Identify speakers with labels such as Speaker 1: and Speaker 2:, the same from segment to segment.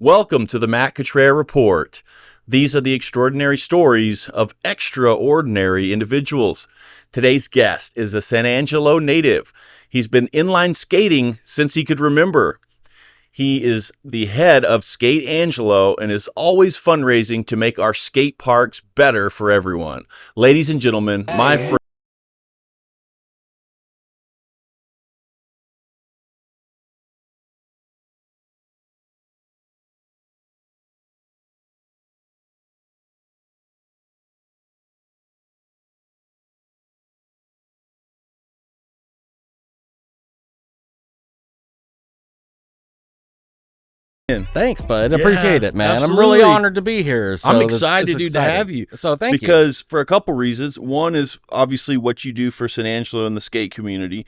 Speaker 1: Welcome to the Matt Cutrer Report. These are the extraordinary stories of extraordinary individuals. Today's guest is a San Angelo native. He's been inline skating since he could remember. He is the head of Skate Angelo and is always fundraising to make our skate parks better for everyone. Ladies and gentlemen, my friend.
Speaker 2: Thanks, bud. Appreciate it, man.
Speaker 1: Absolutely.
Speaker 2: I'm really honored to be here. So
Speaker 1: I'm excited, to have you.
Speaker 2: So thank you.
Speaker 1: Because for a couple reasons. One is obviously what you do for San Angelo and the skate community.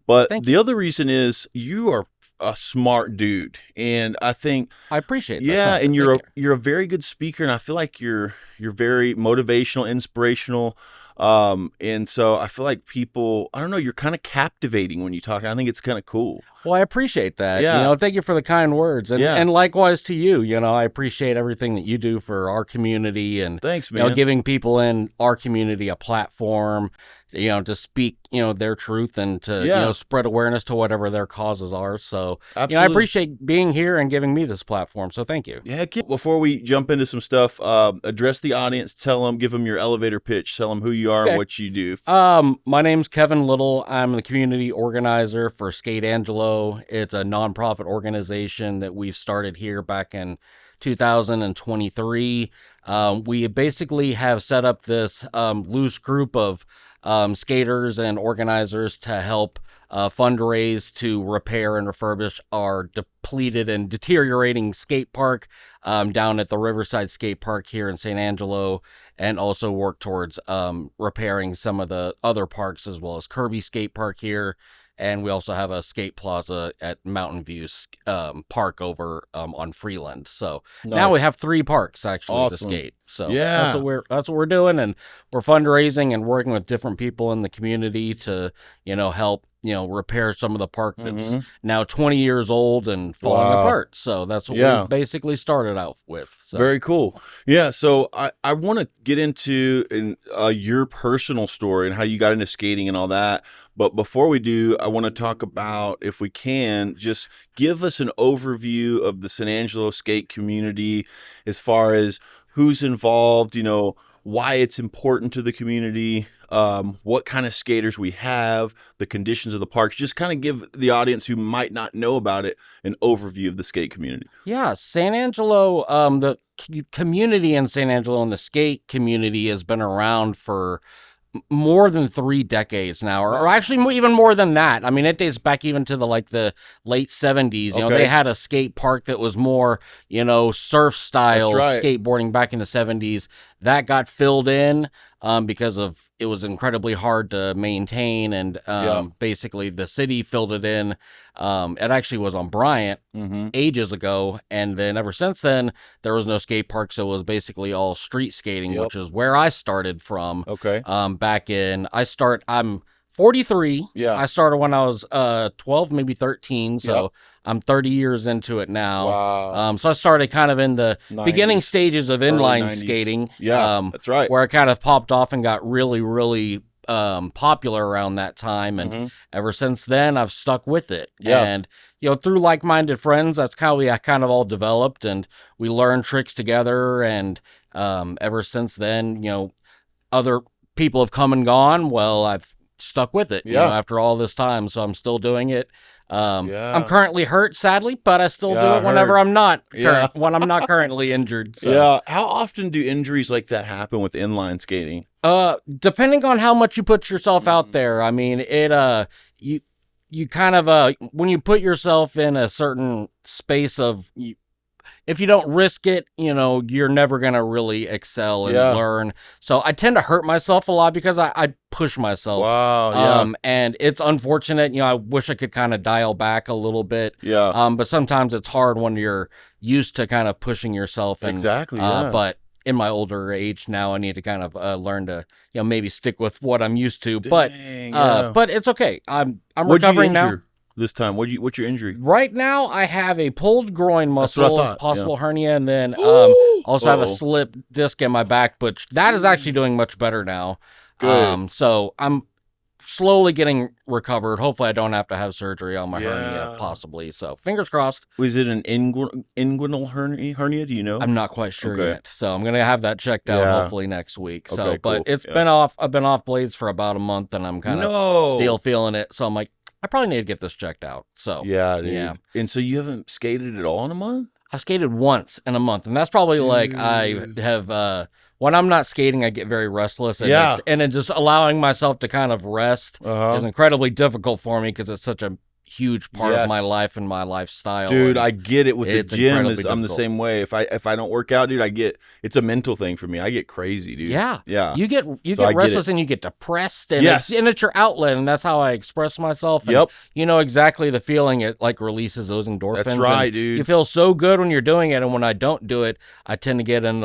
Speaker 1: But the other reason is you are a smart dude. And I think
Speaker 2: I appreciate that.
Speaker 1: Yeah, and you're a very good speaker, and I feel like you're very motivational, inspirational. And so I feel like people, I don't know, you're kind of captivating when you talk. I think it's kind of cool.
Speaker 2: Well, I appreciate that.
Speaker 1: Yeah.
Speaker 2: Thank you for the kind words. And likewise to you. I appreciate everything that you do for our community and
Speaker 1: thanks, man.
Speaker 2: Giving people in our community a platform, to speak, their truth and to, spread awareness to whatever their causes are. So,
Speaker 1: Absolutely.
Speaker 2: I appreciate being here and giving me this platform. So thank you.
Speaker 1: Yeah. Before we jump into some stuff, address the audience, give them your elevator pitch, tell them who you are and what you do.
Speaker 2: My name's Kevin Little. I'm the community organizer for Skate Angelo. It's a nonprofit organization that we've started here back in 2023. We basically have set up this loose group of skaters and organizers to help fundraise to repair and refurbish our depleted and deteriorating skate park down at the Riverside Skate Park here in San Angelo, and also work towards repairing some of the other parks as well as Kirby Skate Park here. And we also have a skate plaza at Mountain View Park over on Freeland. So now we have 3 parks actually to skate. So that's what we're doing, and we're fundraising and working with different people in the community to help repair some of the park that's now 20 years old and falling apart. So that's what we basically started out with. So.
Speaker 1: Very cool. Yeah. So I want to get into your personal story and how you got into skating and all that. But before we do, I want to talk about, if we can, just give us an overview of the San Angelo skate community as far as who's involved, why it's important to the community, what kind of skaters we have, the conditions of the parks. Just kind of give the audience who might not know about it an overview of the skate community.
Speaker 2: Yeah, San Angelo, the community in San Angelo and the skate community has been around for more than 3 decades now, or actually even more than that. I mean, it dates back even to the late 70s. They had a skate park that was more, surf style skateboarding back in the 70s. That got filled in because of it was incredibly hard to maintain, and basically the city filled it in. It actually was on Bryant ages ago, and then ever since then there was no skate park, so it was basically all street skating, which is where I started from. I'm 43. Yeah. I started when I was 12, maybe 13. So I'm 30 years into it now.
Speaker 1: Wow.
Speaker 2: So I started kind of in the beginning stages of inline skating.
Speaker 1: Yeah, that's right.
Speaker 2: Where I kind of popped off and got really, really popular around that time. And ever since then, I've stuck with it.
Speaker 1: Yeah.
Speaker 2: And, through like-minded friends, that's how we kind of all developed, and we learned tricks together. And ever since then, other people have come and gone. Well, I've stuck with it, after all this time. So I'm still doing it. I'm currently hurt, sadly, but I still do it whenever I'm not when I'm not currently injured. So.
Speaker 1: Yeah. How often do injuries like that happen with inline skating?
Speaker 2: Depending on how much you put yourself out there. I mean, you kind of when you put yourself in a certain space of if you don't risk it, you're never going to really excel and learn. So I tend to hurt myself a lot because I push myself.
Speaker 1: Wow. Yeah.
Speaker 2: And it's unfortunate. I wish I could kind of dial back a little bit.
Speaker 1: Yeah.
Speaker 2: But sometimes it's hard when you're used to kind of pushing yourself. And,
Speaker 1: exactly. Yeah.
Speaker 2: But in my older age now, I need to kind of learn to, maybe stick with what I'm used to.
Speaker 1: Dang,
Speaker 2: but it's okay. I'm recovering now.
Speaker 1: this time? What's your injury?
Speaker 2: Right now, I have a pulled groin
Speaker 1: That's what I
Speaker 2: muscle,
Speaker 1: thought.
Speaker 2: possible hernia, and then also have a
Speaker 1: Uh-oh.
Speaker 2: slip disc in my back, but that is actually doing much better now.
Speaker 1: Good.
Speaker 2: So I'm slowly getting recovered. Hopefully, I don't have to have surgery on my hernia,
Speaker 1: Yeah.
Speaker 2: possibly. So fingers crossed.
Speaker 1: Was it an inguinal hernia? Do you know?
Speaker 2: I'm not quite sure
Speaker 1: Okay.
Speaker 2: yet, so I'm gonna have that checked out
Speaker 1: Yeah.
Speaker 2: hopefully next week. So,
Speaker 1: Okay,
Speaker 2: but
Speaker 1: cool.
Speaker 2: it's
Speaker 1: Yeah.
Speaker 2: been off. I've been off blades for about a month, and I'm kind of still
Speaker 1: No.
Speaker 2: feeling it. So I'm like, I probably need to get this checked out. So
Speaker 1: Yeah, dude.
Speaker 2: yeah.
Speaker 1: And so you haven't skated at all in a month?
Speaker 2: I skated once in a month, and that's probably like I
Speaker 1: Dude.
Speaker 2: have. When I'm not skating, I get very restless, and
Speaker 1: Yeah.
Speaker 2: and just allowing myself to kind of rest
Speaker 1: Uh-huh.
Speaker 2: is incredibly difficult for me because it's such a huge part of my
Speaker 1: Yes.
Speaker 2: life and my lifestyle.
Speaker 1: Dude,
Speaker 2: and
Speaker 1: I get it with the
Speaker 2: it's
Speaker 1: gym.
Speaker 2: incredibly
Speaker 1: I'm the
Speaker 2: difficult.
Speaker 1: same way. If I don't work out, dude, it's a mental thing for me. I get crazy, dude.
Speaker 2: Yeah,
Speaker 1: Yeah.
Speaker 2: You get
Speaker 1: So I get
Speaker 2: restless
Speaker 1: it.
Speaker 2: and you get depressed, and
Speaker 1: Yes.
Speaker 2: it's your outlet, and that's how I express myself. And
Speaker 1: Yep.
Speaker 2: you know exactly the feeling it like releases those endorphins.
Speaker 1: That's right,
Speaker 2: and
Speaker 1: dude.
Speaker 2: You feel so good when you're doing it, and when I don't do it, I tend to get in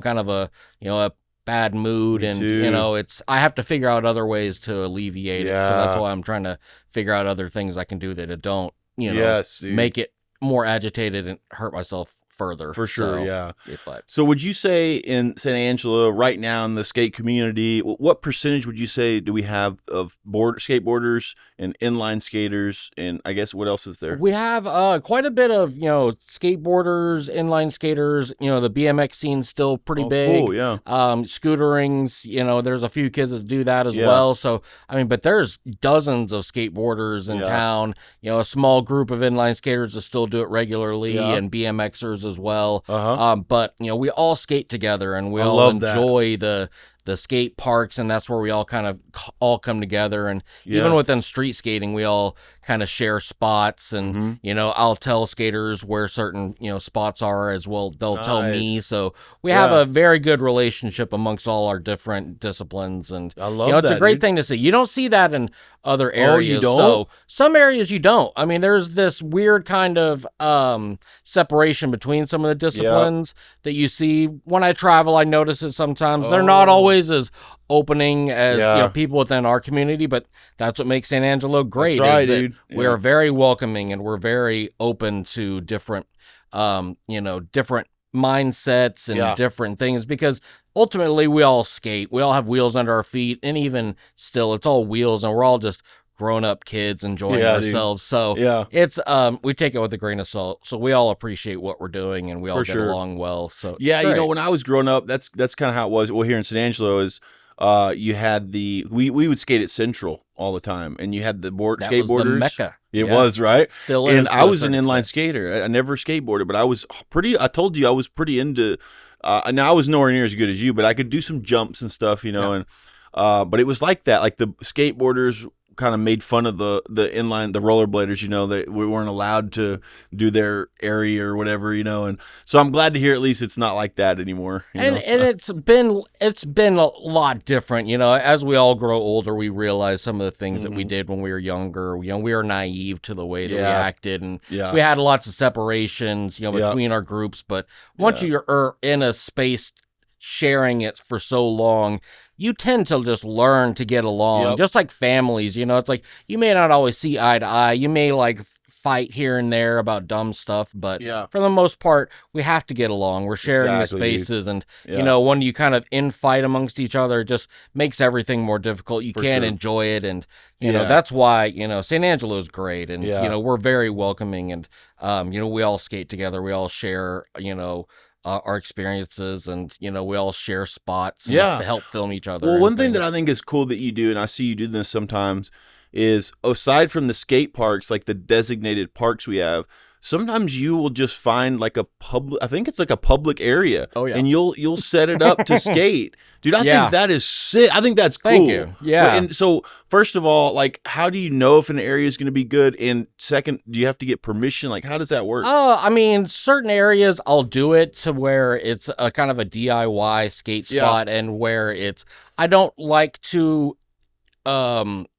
Speaker 2: kind of a a bad mood,
Speaker 1: Me
Speaker 2: and
Speaker 1: too.
Speaker 2: I have to figure out other ways to alleviate it. So that's
Speaker 1: Yeah.
Speaker 2: why I'm trying to figure out other things I can do that it don't
Speaker 1: Yes, dude.
Speaker 2: make it more agitated and hurt myself further.
Speaker 1: For sure,
Speaker 2: So,
Speaker 1: yeah.
Speaker 2: but
Speaker 1: So would you say in San Angelo right now in the skate community, what percentage would you say do we have of skateboarders and inline skaters, and I guess what else is there?
Speaker 2: we have quite a bit of skateboarders, inline skaters. The BMX scene's still pretty
Speaker 1: Oh,
Speaker 2: big.
Speaker 1: cool, yeah.
Speaker 2: Scooterings. There's a few kids that do that as
Speaker 1: Yeah.
Speaker 2: well. So I mean, but there's dozens of skateboarders in
Speaker 1: Yeah.
Speaker 2: town. A small group of inline skaters that still do it regularly,
Speaker 1: Yeah.
Speaker 2: and BMXers as well.
Speaker 1: Uh-huh.
Speaker 2: But we all skate together, and we
Speaker 1: I
Speaker 2: all
Speaker 1: love that.
Speaker 2: enjoy the skate parks, and that's where we all kind of all come together. And even
Speaker 1: Yeah.
Speaker 2: within street skating, we all kind of share spots, and
Speaker 1: Mhm.
Speaker 2: I'll tell skaters where certain spots are as well. They'll tell me.
Speaker 1: Nice.
Speaker 2: So we have
Speaker 1: Yeah.
Speaker 2: a very good relationship amongst all our different disciplines, and
Speaker 1: I love
Speaker 2: it's a
Speaker 1: that,
Speaker 2: great
Speaker 1: dude.
Speaker 2: thing to see. You don't see that in other
Speaker 1: Oh,
Speaker 2: areas.
Speaker 1: you don't?
Speaker 2: So some areas you don't. I mean, there's this weird kind of separation between some of the disciplines that you see when I travel. I notice it sometimes. They're not
Speaker 1: Oh.
Speaker 2: always as opening as
Speaker 1: Yeah.
Speaker 2: people within our community, but that's what makes San Angelo great.
Speaker 1: right,
Speaker 2: is that
Speaker 1: dude.
Speaker 2: we
Speaker 1: Yeah.
Speaker 2: are very welcoming, and we're very open to different different mindsets and
Speaker 1: Yeah.
Speaker 2: different things, because ultimately we all skate, we all have wheels under our feet, and even still it's all wheels, and we're all just grown-up kids enjoying
Speaker 1: Yeah, dude.
Speaker 2: ourselves. So
Speaker 1: Yeah.
Speaker 2: it's we take it with a grain of salt. So we all appreciate what we're doing, and we all
Speaker 1: For
Speaker 2: get
Speaker 1: sure.
Speaker 2: along well. So
Speaker 1: Yeah,
Speaker 2: it's great.
Speaker 1: when I was growing up, that's kind of how it was. Well, here in San Angelo is you had we would skate at Central all the time, and you had the
Speaker 2: That was the
Speaker 1: skateboarders.
Speaker 2: Mecca.
Speaker 1: It
Speaker 2: Yeah.
Speaker 1: was, right?
Speaker 2: Still is.
Speaker 1: And
Speaker 2: to
Speaker 1: I
Speaker 2: a
Speaker 1: was an
Speaker 2: certain
Speaker 1: inline
Speaker 2: extent.
Speaker 1: skater. I never skateboarded, but I was I told you I was pretty into now I was nowhere near as good as you, but I could do some jumps and stuff,
Speaker 2: Yeah.
Speaker 1: and but it was like that. Like the skateboarders kind of made fun of the inline, the rollerbladers, that we weren't allowed to do their area or whatever, and so I'm glad to hear at least it's not like that anymore.
Speaker 2: And it's been a lot different, as we all grow older, we realize some of the things that we did when we were younger. We were naive to the way that we
Speaker 1: Yeah.
Speaker 2: acted, and
Speaker 1: Yeah.
Speaker 2: we had lots of separations, between our groups. But once
Speaker 1: Yeah.
Speaker 2: you're in a space sharing it for so long, you tend to just learn to get along,
Speaker 1: Yep.
Speaker 2: just like families. It's like you may not always see eye to eye. You may like fight here and there about dumb stuff, but
Speaker 1: Yeah.
Speaker 2: for the most part, we have to get along. We're sharing
Speaker 1: Exactly,
Speaker 2: the
Speaker 1: dude.
Speaker 2: spaces, and
Speaker 1: Yeah.
Speaker 2: when you kind of infight amongst each other, it just makes everything more difficult. You
Speaker 1: For
Speaker 2: can't
Speaker 1: sure.
Speaker 2: enjoy it, and
Speaker 1: Yeah.
Speaker 2: that's why San Angelo is great, and
Speaker 1: Yeah.
Speaker 2: we're very welcoming, and we all skate together, we all share our experiences, and we all share spots and
Speaker 1: Yeah.
Speaker 2: help film each other.
Speaker 1: Well,
Speaker 2: and
Speaker 1: one thing that I
Speaker 2: things.
Speaker 1: think is cool that you do, and I see you do this sometimes, is aside from the skate parks, like the designated parks we have, sometimes you will just find like a public, I think it's like a public area.
Speaker 2: Oh, yeah.
Speaker 1: And you'll set it up to skate. Dude, I
Speaker 2: Yeah.
Speaker 1: think that is sick. I think that's cool.
Speaker 2: Thank you. Yeah.
Speaker 1: And so, first of all, like, how do you know if an area is going to be good? And second, do you have to get permission? Like, how does that work?
Speaker 2: I mean, certain areas I'll do it to where it's a kind of a DIY skate
Speaker 1: Yeah.
Speaker 2: spot, and where I don't like to,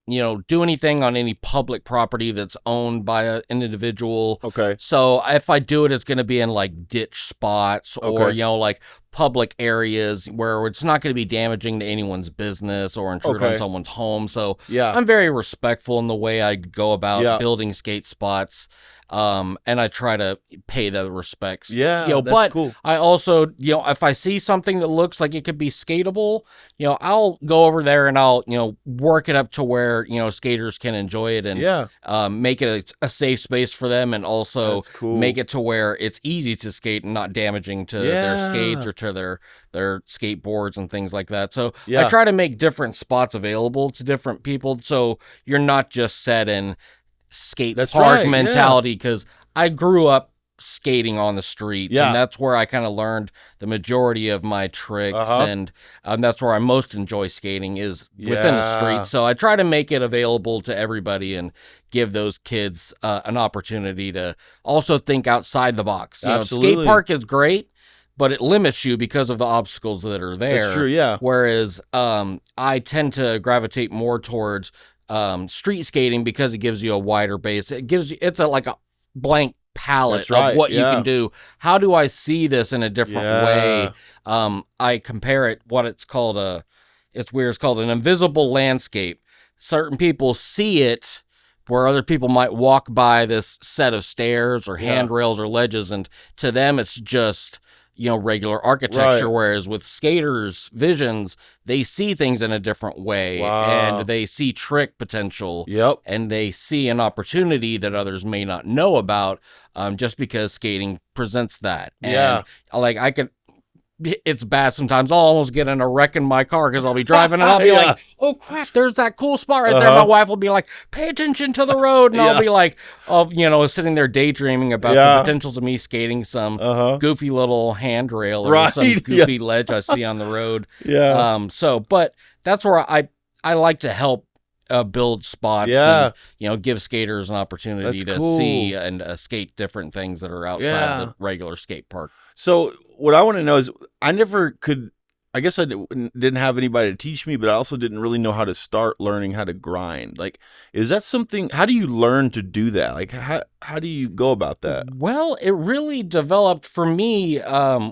Speaker 2: do anything on any public property that's owned by an individual.
Speaker 1: Okay.
Speaker 2: So if I do it, it's going to be in like ditch spots or,
Speaker 1: Okay.
Speaker 2: like public areas where it's not going to be damaging to anyone's business or intrude on
Speaker 1: Okay.
Speaker 2: someone's home. So
Speaker 1: Yeah.
Speaker 2: I'm very respectful in the way I go about
Speaker 1: Yeah.
Speaker 2: building skate spots. And I try to pay the respects.
Speaker 1: Yeah, that's
Speaker 2: but
Speaker 1: cool.
Speaker 2: I also, if I see something that looks like it could be skatable, I'll go over there and I'll, work it up to where, skaters can enjoy it and
Speaker 1: Yeah.
Speaker 2: make it a safe space for them, and also
Speaker 1: That's cool.
Speaker 2: make it to where it's easy to skate and not damaging to their skates
Speaker 1: Yeah.
Speaker 2: or to their skateboards and things like that. So
Speaker 1: Yeah.
Speaker 2: I try to make different spots available to different people, so you're not just set in skate
Speaker 1: That's
Speaker 2: park
Speaker 1: right, yeah.
Speaker 2: mentality, because I grew up skating on the streets,
Speaker 1: Yeah.
Speaker 2: and that's where I kind of learned the majority of my tricks,
Speaker 1: Uh-huh.
Speaker 2: and that's where I most enjoy skating is within the
Speaker 1: Yeah.
Speaker 2: streets. So I try to make it available to everybody and give those kids an opportunity to also think outside the box.
Speaker 1: Absolutely.
Speaker 2: Skate park is great, but it limits you because of the obstacles that are there.
Speaker 1: That's true, yeah.
Speaker 2: Whereas I tend to gravitate more towards street skating because it gives you a wider base. It's like a blank palette
Speaker 1: That's right,
Speaker 2: of what you
Speaker 1: yeah.
Speaker 2: can do. How do I see this in a different way?
Speaker 1: Yeah.
Speaker 2: I compare it it's called an invisible landscape. Certain people see it where other people might walk by this set of stairs or
Speaker 1: Yeah.
Speaker 2: handrails or ledges, and to them it's just regular architecture.
Speaker 1: Right.
Speaker 2: Whereas with skaters' visions, they see things in a different way.
Speaker 1: Wow.
Speaker 2: And they see trick potential.
Speaker 1: Yep.
Speaker 2: And they see an opportunity that others may not know about, just because skating presents that.
Speaker 1: Yeah.
Speaker 2: And it's bad sometimes. I'll almost get in a wreck in my car because I'll be driving and I'll be
Speaker 1: Yeah.
Speaker 2: like, oh crap, there's that cool spot right there.
Speaker 1: Uh-huh.
Speaker 2: My wife will be like, pay attention to the road. And I'll
Speaker 1: Yeah.
Speaker 2: be like, sitting there daydreaming about
Speaker 1: Yeah.
Speaker 2: the potentials of me skating some
Speaker 1: Uh-huh.
Speaker 2: goofy little handrail or
Speaker 1: Right,
Speaker 2: some
Speaker 1: yeah.
Speaker 2: goofy ledge I see on the road.
Speaker 1: Yeah.
Speaker 2: But that's where I like to help build spots
Speaker 1: Yeah.
Speaker 2: and, give skaters an opportunity
Speaker 1: That's
Speaker 2: to
Speaker 1: cool.
Speaker 2: see and skate different things that are outside
Speaker 1: Yeah.
Speaker 2: the regular skate park.
Speaker 1: So what I want to know is, I never could. I guess I didn't have anybody to teach me, but I also didn't really know how to start learning how to grind. Like, is that something? How do you learn to do that? Like, how do you go about that?
Speaker 2: Well, it really developed for me.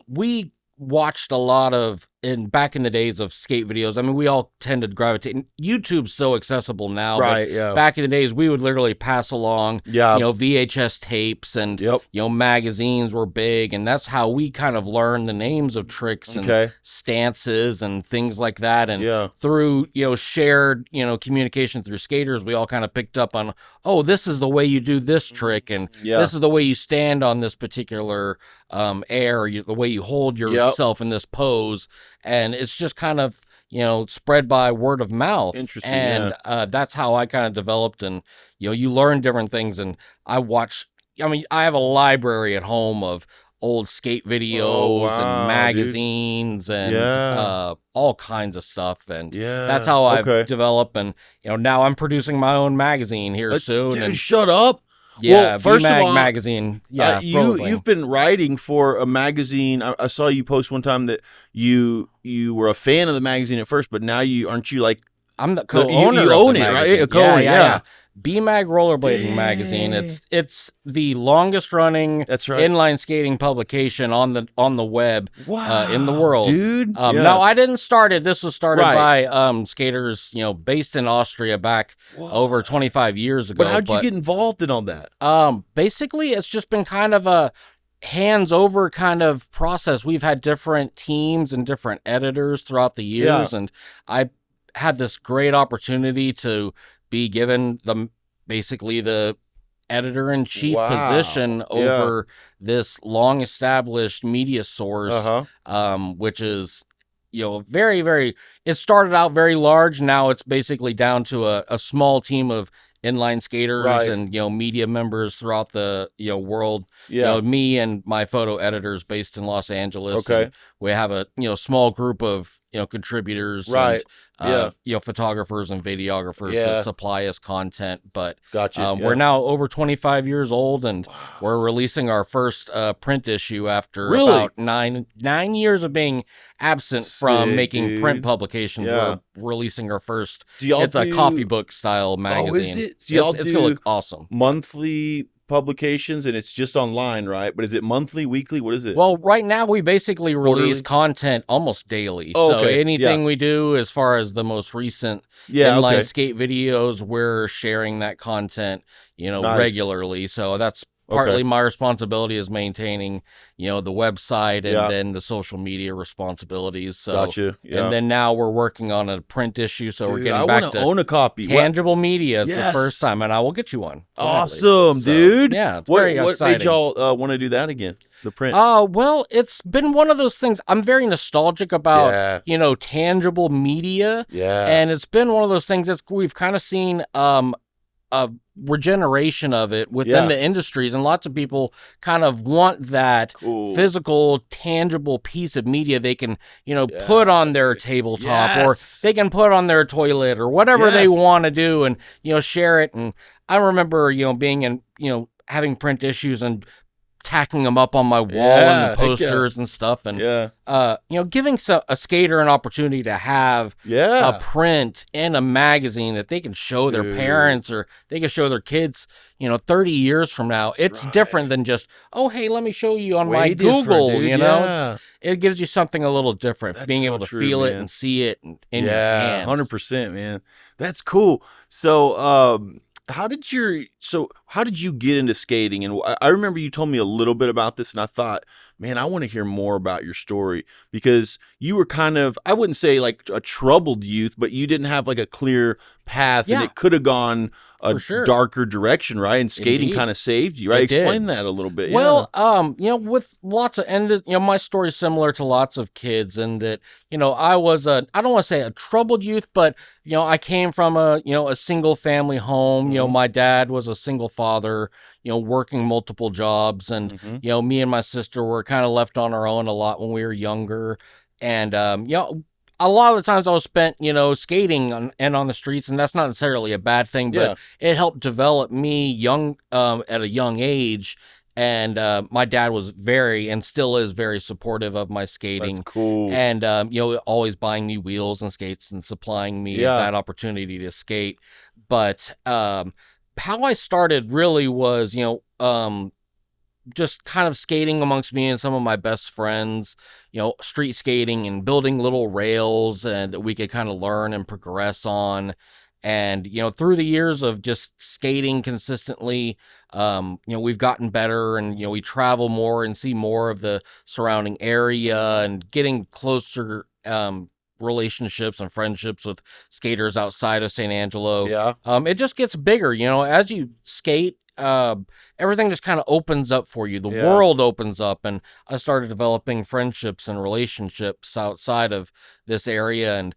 Speaker 2: We watched a lot of back in the days of skate videos. I mean, we all tend to gravitate. YouTube's so accessible now,
Speaker 1: Right.
Speaker 2: but
Speaker 1: Yeah.
Speaker 2: back in the days, we would literally pass along,
Speaker 1: Yeah.
Speaker 2: VHS tapes, and
Speaker 1: Yep.
Speaker 2: magazines were big, and that's how we kind of learned the names of tricks and
Speaker 1: Okay.
Speaker 2: stances and things like that. And
Speaker 1: Yeah.
Speaker 2: through shared communication through skaters, we all kind of picked up on, oh, this is the way you do this trick, and
Speaker 1: Yeah.
Speaker 2: this is the way you stand on this particular the way you hold yourself in this pose. And it's just kind of spread by word of mouth.
Speaker 1: Interesting,
Speaker 2: And that's how I kind of developed. And you learn different things. And I have a library at home of old skate videos
Speaker 1: Oh, wow,
Speaker 2: and magazines and
Speaker 1: Yeah.
Speaker 2: all kinds of stuff. And
Speaker 1: Yeah.
Speaker 2: that's how I've
Speaker 1: Okay.
Speaker 2: developed. And now I'm producing my own magazine here soon.
Speaker 1: Dude,
Speaker 2: And
Speaker 1: shut up.
Speaker 2: yeah,
Speaker 1: Well, first of
Speaker 2: BMAG
Speaker 1: all,
Speaker 2: magazine. Yeah,
Speaker 1: you've been writing for a magazine. I saw you post one time that you were a fan of the magazine at first, but now aren't you like,
Speaker 2: I'm the co-owner.
Speaker 1: you
Speaker 2: of
Speaker 1: own
Speaker 2: the
Speaker 1: it, right?
Speaker 2: magazine.
Speaker 1: A co-owner, yeah.
Speaker 2: BMAG Rollerblading Magazine.
Speaker 1: Dang.
Speaker 2: It's the longest running
Speaker 1: That's right.
Speaker 2: inline skating publication on the web
Speaker 1: Wow,
Speaker 2: in the world,
Speaker 1: dude. Yeah.
Speaker 2: Now I didn't start it. This was started
Speaker 1: Right.
Speaker 2: by skaters, based in Austria back over 25 years ago.
Speaker 1: But how'd you get involved in all that?
Speaker 2: Basically, it's just been kind of a hands over kind of process. We've had different teams and different editors throughout the years, and I had this great opportunity to be given basically the editor-in-chief
Speaker 1: Wow.
Speaker 2: position over this long-established media source, which is very, very, it started out very large. Now it's basically down to a small team of inline skaters
Speaker 1: Right.
Speaker 2: and media members throughout the world.
Speaker 1: Yeah.
Speaker 2: Me and my photo editors based in Los Angeles.
Speaker 1: Okay.
Speaker 2: And we have a small group of contributors and
Speaker 1: Right. Yeah.
Speaker 2: photographers and videographers that
Speaker 1: Yeah.
Speaker 2: supply us content. But
Speaker 1: Gotcha.
Speaker 2: we're
Speaker 1: Yeah.
Speaker 2: now over 25 years old, and
Speaker 1: Wow.
Speaker 2: we're releasing our first print issue after
Speaker 1: Really?
Speaker 2: about nine years of being absent from
Speaker 1: Sick,
Speaker 2: making print
Speaker 1: dude.
Speaker 2: publications.
Speaker 1: Yeah.
Speaker 2: We're releasing our first.
Speaker 1: Do y'all
Speaker 2: It's a coffee
Speaker 1: do
Speaker 2: book style
Speaker 1: Oh, is
Speaker 2: magazine.
Speaker 1: it? Do y'all
Speaker 2: It's gonna
Speaker 1: do
Speaker 2: look awesome.
Speaker 1: monthly publications and it's just online, right? But is it monthly, weekly? What is it?
Speaker 2: Well, right now we basically release
Speaker 1: Quarterly?
Speaker 2: content almost daily.
Speaker 1: Oh,
Speaker 2: So
Speaker 1: okay. Yeah.
Speaker 2: anything we do as far as the most recent
Speaker 1: Yeah,
Speaker 2: inline
Speaker 1: okay.
Speaker 2: skate videos, we're sharing that content,
Speaker 1: Nice.
Speaker 2: regularly. So that's
Speaker 1: Okay.
Speaker 2: partly my responsibility is maintaining, the website and
Speaker 1: Yeah.
Speaker 2: then the social media responsibilities. So,
Speaker 1: Gotcha.
Speaker 2: and
Speaker 1: Yeah.
Speaker 2: then now we're working on a print issue. So we're
Speaker 1: Dude, I
Speaker 2: getting
Speaker 1: want
Speaker 2: back
Speaker 1: to
Speaker 2: to
Speaker 1: own a copy. What?
Speaker 2: tangible media. It's the first
Speaker 1: Yes.
Speaker 2: time, and I will get you one. Gladly.
Speaker 1: Awesome,
Speaker 2: So,
Speaker 1: dude.
Speaker 2: yeah, it's
Speaker 1: What
Speaker 2: very
Speaker 1: what made
Speaker 2: exciting.
Speaker 1: y'all want to do that again? The print.
Speaker 2: Well, it's been one of those things. I'm very nostalgic about,
Speaker 1: Yeah.
Speaker 2: tangible media,
Speaker 1: Yeah.
Speaker 2: and it's been one of those things that we've kind of seen a regeneration of it within
Speaker 1: Yeah.
Speaker 2: the industries, and lots of people kind of want that
Speaker 1: Cool.
Speaker 2: physical, tangible piece of media they can,
Speaker 1: Yeah.
Speaker 2: put on their tabletop, or
Speaker 1: Yes.
Speaker 2: they can put on their toilet, or whatever they
Speaker 1: Yes.
Speaker 2: want to do, and share it. And I remember, being in, having print issues and tacking them up on my wall
Speaker 1: Yeah,
Speaker 2: and
Speaker 1: heck yeah.
Speaker 2: posters and stuff, and
Speaker 1: Yeah.
Speaker 2: giving a skater an opportunity to have
Speaker 1: Yeah.
Speaker 2: a print in a magazine that they can show their
Speaker 1: Dude.
Speaker 2: parents, or they can show their kids, 30 years from now.
Speaker 1: That's
Speaker 2: It's
Speaker 1: right.
Speaker 2: different than just, oh, hey, let me show you on my
Speaker 1: Way different,
Speaker 2: Google,
Speaker 1: dude. Yeah.
Speaker 2: it gives you something a little different,
Speaker 1: That's
Speaker 2: being
Speaker 1: so
Speaker 2: able to
Speaker 1: true,
Speaker 2: feel it
Speaker 1: man.
Speaker 2: and see it in your
Speaker 1: Yeah,
Speaker 2: hand.
Speaker 1: 100%, man. That's cool. So, how did you get into skating? And I remember you told me a little bit about this, and I thought, man, I want to hear more about your story, because you were kind of, I wouldn't say like a troubled youth, but you didn't have like a clear path, and
Speaker 2: Yeah.
Speaker 1: it could have gone a
Speaker 2: For sure.
Speaker 1: darker direction, right? And skating
Speaker 2: Indeed.
Speaker 1: kind of saved you, right?
Speaker 2: It did.
Speaker 1: Explain that a little bit.
Speaker 2: Well, with lots of, and my story's similar to lots of kids in that, I was I don't want to say a troubled youth, but, I came from a single family home.
Speaker 1: Mhm.
Speaker 2: My dad was a single father, working multiple jobs. And,
Speaker 1: Mhm.
Speaker 2: me and my sister were kind of left on our own a lot when we were younger. And, a lot of the times I was spent, skating and on the streets, and that's not necessarily a bad thing,
Speaker 1: Yeah.
Speaker 2: but it helped develop me at a young age. And my dad was very, and still is very supportive of my skating.
Speaker 1: That's cool.
Speaker 2: And, always buying me wheels and skates and supplying me
Speaker 1: Yeah.
Speaker 2: that opportunity to skate. But how I started really was, just kind of skating amongst me and some of my best friends, street skating and building little rails and that we could kind of learn and progress on. And, through the years of just skating consistently, we've gotten better, and, we travel more and see more of the surrounding area and getting closer, relationships and friendships with skaters outside of St. Angelo.
Speaker 1: Yeah.
Speaker 2: It just gets bigger, as you skate. Everything just kind of opens up for you. The
Speaker 1: Yeah.
Speaker 2: world opens up, and I started developing friendships and relationships outside of this area, and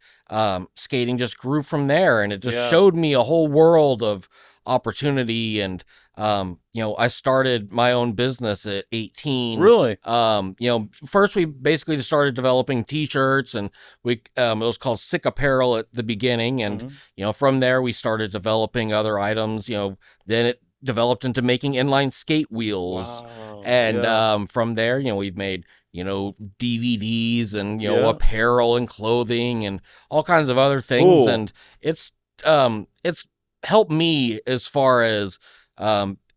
Speaker 2: skating just grew from there, and it just
Speaker 1: Yeah.
Speaker 2: showed me a whole world of opportunity. And I started my own business at 18.
Speaker 1: Really?
Speaker 2: First we basically just started developing t-shirts, and it was called Sick Apparel at the beginning, and
Speaker 1: Mhm.
Speaker 2: from there we stared developing other items. Then it developed into making inline skate wheels.
Speaker 1: Wow.
Speaker 2: And
Speaker 1: Yeah.
Speaker 2: from there, we've made, DVDs and,
Speaker 1: Yeah.
Speaker 2: apparel and clothing and all kinds of other things.
Speaker 1: Cool.
Speaker 2: And it's helped me as far as,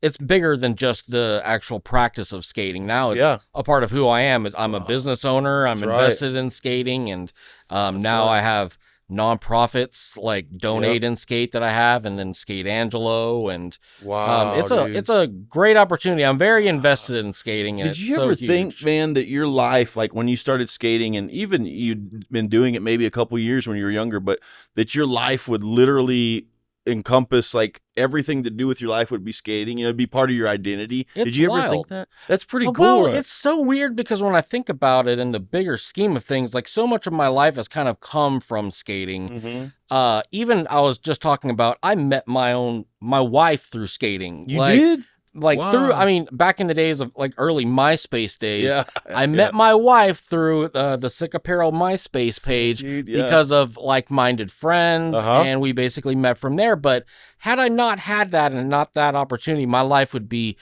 Speaker 2: it's bigger than just the actual practice of skating. Now it's
Speaker 1: Yeah.
Speaker 2: a part of who I am. I'm a business owner. I'm
Speaker 1: That's right.
Speaker 2: invested in skating. And now
Speaker 1: right.
Speaker 2: I have nonprofits like Donate and Skate that I have, and then Skate Angelo. And
Speaker 1: Wow. dude.
Speaker 2: it's a great opportunity. I'm very invested in skating. And
Speaker 1: Did
Speaker 2: it's
Speaker 1: you
Speaker 2: so
Speaker 1: ever
Speaker 2: huge.
Speaker 1: think, man, that your life, like when you started skating, and even you'd been doing it maybe a couple years when you were younger, but that your life would literally encompass like everything to do with your life would be skating, it'd be part of your identity?
Speaker 2: It's
Speaker 1: Did you ever think
Speaker 2: wild.
Speaker 1: that? That's pretty cool.
Speaker 2: Well,
Speaker 1: right?
Speaker 2: it's so weird because when I think about it in the bigger scheme of things, like so much of my life has kind of come from skating.
Speaker 1: Mhm.
Speaker 2: Even I was just talking about, I met my wife through skating.
Speaker 1: You
Speaker 2: Like,
Speaker 1: did?
Speaker 2: like through, I
Speaker 1: Wow.
Speaker 2: mean, back in the days of like early MySpace days,
Speaker 1: Yeah.
Speaker 2: I
Speaker 1: Yeah.
Speaker 2: met my wife through the Sick Apparel MySpace
Speaker 1: Sick,
Speaker 2: page
Speaker 1: dude. Yeah.
Speaker 2: because of like-minded friends,
Speaker 1: Uh-huh.
Speaker 2: and we basically met from there. But had I not had that and not that opportunity, my life would be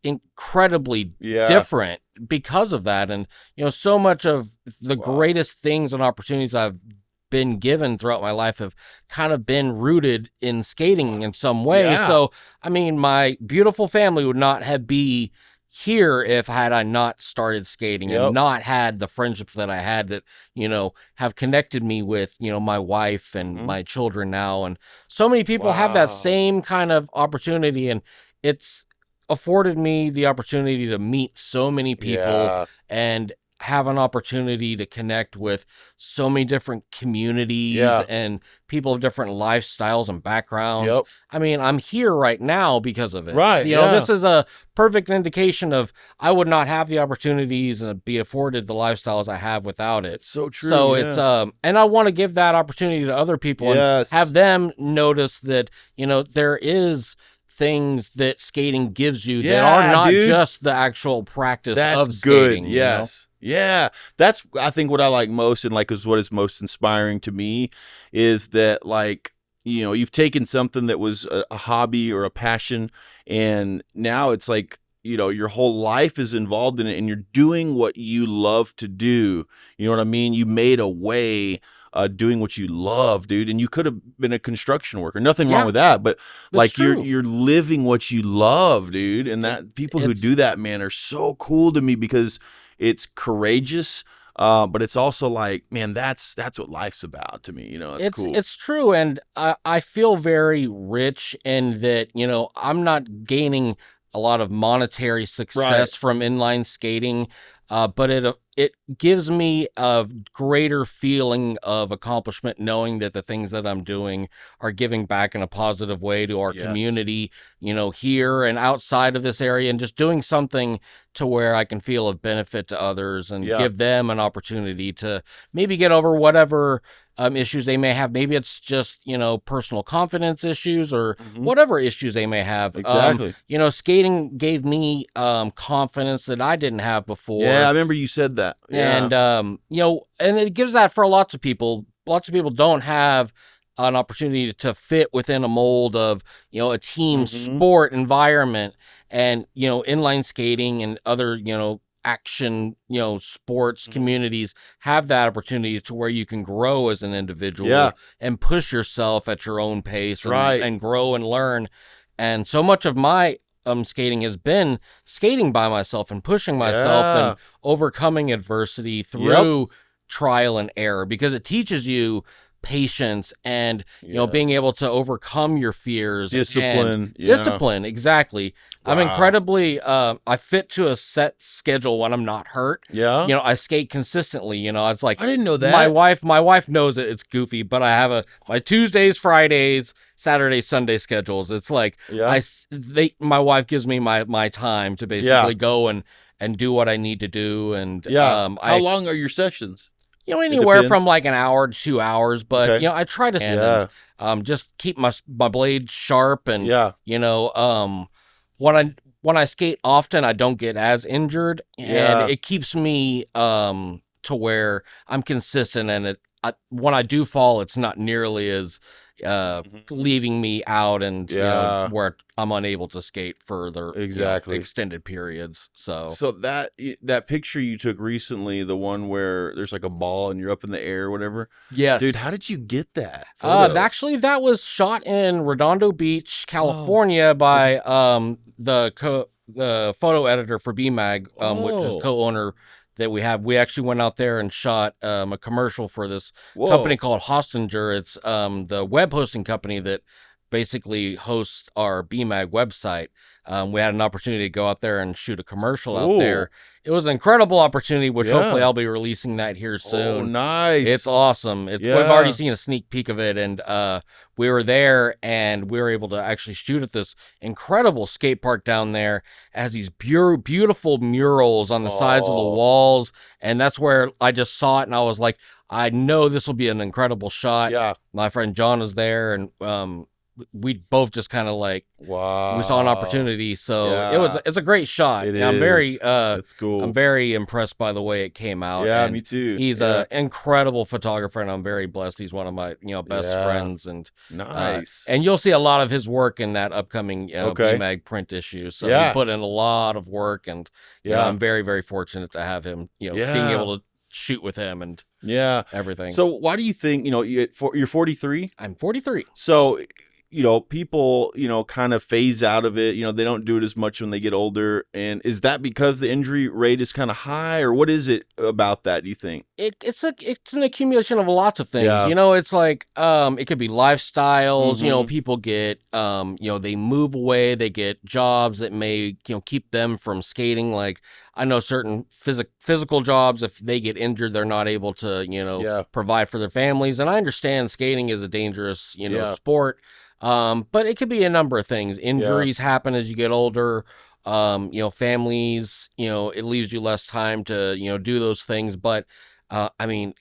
Speaker 2: incredibly
Speaker 1: Yeah.
Speaker 2: different because of that. And so much of the
Speaker 1: Wow.
Speaker 2: greatest things and opportunities I've been given throughout my life have kind of been rooted in skating in some way.
Speaker 1: Yeah.
Speaker 2: So, I mean, my beautiful family would not have be here if had I not started skating and
Speaker 1: Yep.
Speaker 2: not had the friendships that I had that, have connected me with, my wife and
Speaker 1: Mhm.
Speaker 2: my children now. And so many people have that
Speaker 1: Wow.
Speaker 2: same kind of opportunity, and it's afforded me the opportunity to meet so many people
Speaker 1: Yeah.
Speaker 2: and have an opportunity to connect with so many different communities
Speaker 1: Yeah.
Speaker 2: and people of different lifestyles and backgrounds.
Speaker 1: Yep.
Speaker 2: I mean, I'm here right now because of it.
Speaker 1: Right. Yeah.
Speaker 2: This is a perfect indication of I would not have the opportunities and be afforded the lifestyles I have without it.
Speaker 1: It's so true.
Speaker 2: So
Speaker 1: Yeah.
Speaker 2: it's and I want to give that opportunity to other people and
Speaker 1: Yes.
Speaker 2: have them notice that, there is things that skating gives you that are
Speaker 1: Yeah,
Speaker 2: not
Speaker 1: dude.
Speaker 2: just the actual practice
Speaker 1: That's
Speaker 2: of
Speaker 1: good.
Speaker 2: skating.
Speaker 1: Yes. Yeah. That's, I think, what I like most, and like is what is most inspiring to me is that, like, you've taken something that was a hobby or a passion, and now it's like, your whole life is involved in it, and you're doing what you love to do. You know what I mean? You made a way doing what you love, dude. And you could have been a construction worker. Nothing wrong
Speaker 2: Yeah,
Speaker 1: with that, but
Speaker 2: that's
Speaker 1: like
Speaker 2: true.
Speaker 1: you're living what you love, dude. And that people who
Speaker 2: It's
Speaker 1: do that, man, are so cool to me because it's courageous. But it's also like, man, that's what life's about to me. It's cool.
Speaker 2: it's true, and I feel very rich in that. I'm not gaining a lot of monetary
Speaker 1: Right.
Speaker 2: success from inline skating, but it gives me a greater feeling of accomplishment knowing that the things that I'm doing are giving back in a positive way to our
Speaker 1: Yes.
Speaker 2: community, here and outside of this area, and just doing something to where I can feel of benefit to others and
Speaker 1: Yeah.
Speaker 2: give them an opportunity to maybe get over whatever issues they may have. Maybe it's just, personal confidence issues or
Speaker 1: Mhm.
Speaker 2: whatever issues they may have.
Speaker 1: Exactly.
Speaker 2: Skating gave me confidence that I didn't have before.
Speaker 1: Yeah, I remember you said that. Yeah.
Speaker 2: And, and it gives that for lots of people. Lots of people don't have an opportunity to fit within a mold of, a team
Speaker 1: Mhm.
Speaker 2: sport environment. And, inline skating and other, action, sports
Speaker 1: Mhm.
Speaker 2: communities have that opportunity to where you can grow as an individual
Speaker 1: Yeah.
Speaker 2: and push yourself at your own pace
Speaker 1: That's right.
Speaker 2: and grow and learn. And so much of my skating has been skating by myself and pushing myself
Speaker 1: Yeah.
Speaker 2: and overcoming adversity through trial and error, because it teaches you patience and being
Speaker 1: Yes.
Speaker 2: able to overcome your fears.
Speaker 1: Discipline.
Speaker 2: And
Speaker 1: Yeah.
Speaker 2: discipline, exactly. I'm
Speaker 1: Wow.
Speaker 2: incredibly I fit to a set schedule when I'm not hurt.
Speaker 1: Yeah.
Speaker 2: I skate consistently. It's like
Speaker 1: I didn't know that.
Speaker 2: my wife knows it. It's goofy, but I have my Tuesdays, Fridays, Saturday, Sunday schedules. It's like
Speaker 1: Yeah.
Speaker 2: my wife gives me my time to basically go and do what I need to do. And
Speaker 1: Yeah. How long are your sessions?
Speaker 2: anywhere
Speaker 1: depends.
Speaker 2: from like an hour to 2 hours, but
Speaker 1: Okay.
Speaker 2: I try to stand
Speaker 1: Yeah.
Speaker 2: and just keep my blade sharp. And
Speaker 1: Yeah.
Speaker 2: when I skate often, I don't get as injured,
Speaker 1: Yeah.
Speaker 2: and it keeps me to where I'm consistent. And when I do fall, it's not nearly as
Speaker 1: Mhm.
Speaker 2: leaving me out and
Speaker 1: Yeah.
Speaker 2: where I'm unable to skate further
Speaker 1: Exactly.
Speaker 2: extended periods. So
Speaker 1: So that picture you took recently, the one where there's like a ball and you're up in the air or whatever.
Speaker 2: yes,
Speaker 1: Dude, how did you get that photo?
Speaker 2: actually, that was shot in Redondo Beach, California, by the photo editor for BMag, which is
Speaker 1: Oh.
Speaker 2: co-owner that we have. We actually went out there and shot a commercial for this
Speaker 1: Whoa.
Speaker 2: company called Hostinger. It's the web hosting company that basically hosts our BMag website. We had an opportunity to go out there and shoot a commercial out
Speaker 1: Ooh.
Speaker 2: there. It was an incredible opportunity, which
Speaker 1: Yeah.
Speaker 2: hopefully I'll be releasing that here soon.
Speaker 1: Oh, nice.
Speaker 2: It's awesome. We've
Speaker 1: Yeah.
Speaker 2: already seen a sneak peek of it, and we were there, and we were able to actually shoot at this incredible skate park down there. It has these beautiful murals on the sides of the
Speaker 1: Oh.
Speaker 2: walls, and that's where I just saw it, and I was like, I know this will be an incredible shot.
Speaker 1: Yeah.
Speaker 2: My friend John is there, and we both just kind of like,
Speaker 1: Wow.
Speaker 2: we saw an opportunity. So
Speaker 1: Yeah.
Speaker 2: it's a great shot.
Speaker 1: It
Speaker 2: I'm
Speaker 1: is.
Speaker 2: very,
Speaker 1: That's cool.
Speaker 2: I'm very impressed by the way it came out.
Speaker 1: Yeah,
Speaker 2: and
Speaker 1: me too.
Speaker 2: He's
Speaker 1: Yeah.
Speaker 2: an incredible photographer, and I'm very blessed. He's one of my, best
Speaker 1: Yeah.
Speaker 2: friends, and
Speaker 1: Nice.
Speaker 2: and you'll see a lot of his work in that upcoming
Speaker 1: Okay.
Speaker 2: BMAG print issue. So
Speaker 1: Yeah.
Speaker 2: he put in a lot of work, and
Speaker 1: Yeah.
Speaker 2: I'm very, very fortunate to have him, being
Speaker 1: Yeah.
Speaker 2: able to shoot with him and
Speaker 1: Yeah.
Speaker 2: everything.
Speaker 1: So why do you think, you're 43?
Speaker 2: I'm 43.
Speaker 1: So, people, kind of phase out of it. They don't do it as much when they get older. And is that because the injury rate is kind of high, or what is it about that, do you think?
Speaker 2: It's an accumulation of lots of things.
Speaker 1: Yeah.
Speaker 2: It's like it could be lifestyles.
Speaker 1: Mhm.
Speaker 2: People get they move away, they get jobs that may keep them from skating. Like I know certain physical jobs, if they get injured, they're not able to
Speaker 1: Yeah.
Speaker 2: provide for their families. And I understand skating is a dangerous
Speaker 1: Yeah.
Speaker 2: sport, but it could be a number of things. Injuries happen as you get older. Families, it leaves you less time to do those things. But I mean,